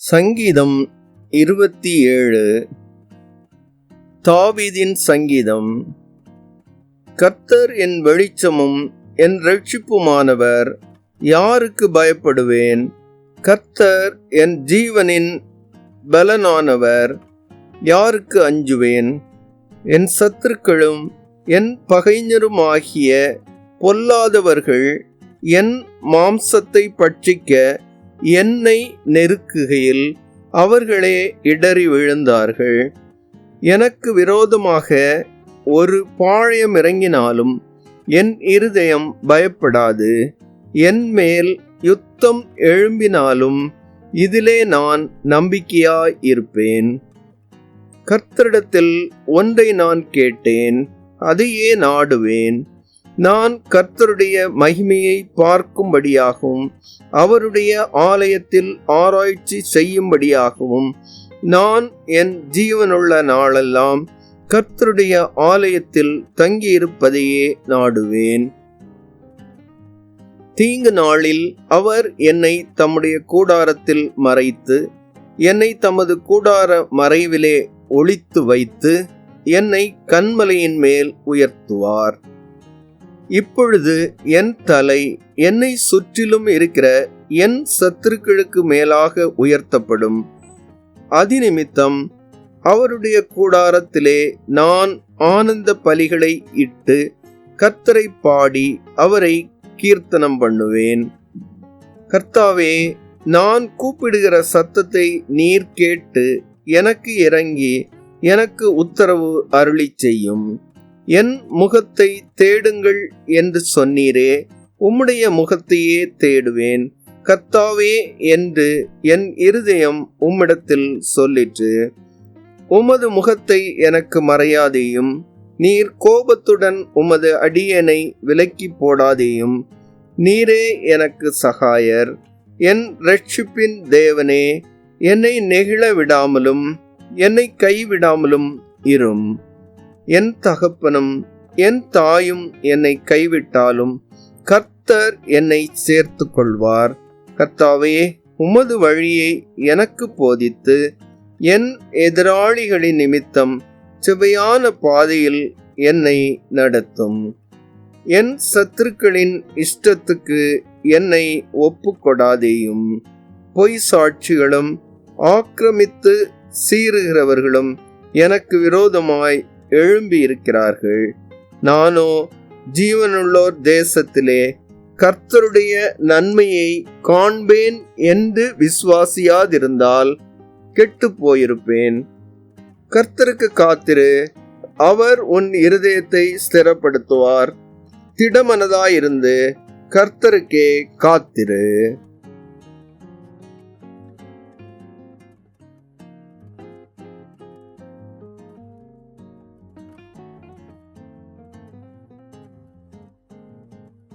சங்கீதம் 27. தாவீதின் சங்கீதம். கர்த்தர் என் வெளிச்சமும் என் இரட்சிப்புமானவர், யாருக்கு பயப்படுவேன்? கர்த்தர் என் ஜீவனின் பலனானவர், யாருக்கு அஞ்சுவேன்? என் சத்துருக்களும் என் பகைஞருமாகிய பொல்லாதவர்கள் என் மாம்சத்தை பட்சிக்க என்னை நெருக்குகையில் அவர்களே இடறி விழுந்தார்கள். எனக்கு விரோதமாக ஒரு பாளையம் இறங்கினாலும் என் இருதயம் பயப்படாது. என் மேல் யுத்தம் எழும்பினாலும் இதிலே நான் நம்பிக்கையாயிருப்பேன். கர்த்தரிடத்தில் ஒன்றை நான் கேட்டேன், அதையே நாடுவேன். நான் கர்த்தருடைய மகிமையை பார்க்கும்படியாகவும் அவருடைய ஆலயத்தில் ஆராய்ச்சி செய்யும்படியாகவும் நான் என் ஜீவனுள்ள நாளெல்லாம் கர்த்தருடைய ஆலயத்தில் தங்கியிருப்பதையே நாடுவேன். தீங்கு நாளில் அவர் என்னை தம்முடைய கூடாரத்தில் மறைத்து, என்னை தமது கூடார மறைவிலே ஒளித்து வைத்து, என்னை கன்மலையின் மேல் உயர்த்துவார். இப்பொழுது என் தலை என்னை சுற்றிலும் இருக்கிற என் சத்துருக்களுக்கு மேலாக உயர்த்தப்படும். அதிநிமித்தம் அவருடைய கூடாரத்திலே நான் ஆனந்த பலிகளை இட்டு கர்த்தரை பாடி அவரை கீர்த்தனம் பண்ணுவேன். கர்த்தாவே, நான் கூப்பிடுகிற சத்தத்தை நீர் கேட்டு எனக்கு இறங்கி எனக்கு உத்தரவு அருளிச் செய்யும். என் முகத்தை தேடுங்கள் என்று சொன்னீரே, உம்முடைய முகத்தையே தேடுவேன். கர்த்தாவே என்று என் இருதயம் உம்மிடத்தில் சொல்லிற்று. உமது முகத்தை எனக்கு மறையாதேயும், நீர் கோபத்துடன் உமது அடியேனை விலக்கி போடாதேயும். நீரே எனக்கு சகாயர், என் இரட்சிப்பின் தேவனே, என்னை நெகிழ விடாமலும் என்னை கைவிடாமலும் இரும். என் தகப்பனும் என் தாயும் என்னை கைவிட்டாலும் கர்த்தர் என்னை சேர்த்து கொள்வார். கர்த்தாவே, உமது வழியை எனக்கு போதித்து என் எதிராளிகளின் நிமித்தம் செவ்வையான பாதையில் என்னை நடத்தும். என் சத்துருக்களின் இஷ்டத்துக்கு என்னை ஒப்புக்கொடாதேயும். பொய் சாட்சிகளும் ஆக்கிரமித்து சீறுகிறவர்களும் எனக்கு விரோதமாய் எழும்பி இருக்கிறார்கள். நானோ ஜீவனுள்ளோர் தேசத்திலே கர்த்தருடைய நன்மையை காண்பேன் என்று விசுவாசியாதிருந்தால் கெட்டு போயிருப்பேன். கர்த்தருக்கு காத்திரு, அவர் உன் இருதயத்தை ஸ்திரப்படுத்துவார். திடமனதாயிருந்து கர்த்தருக்கே காத்திரு.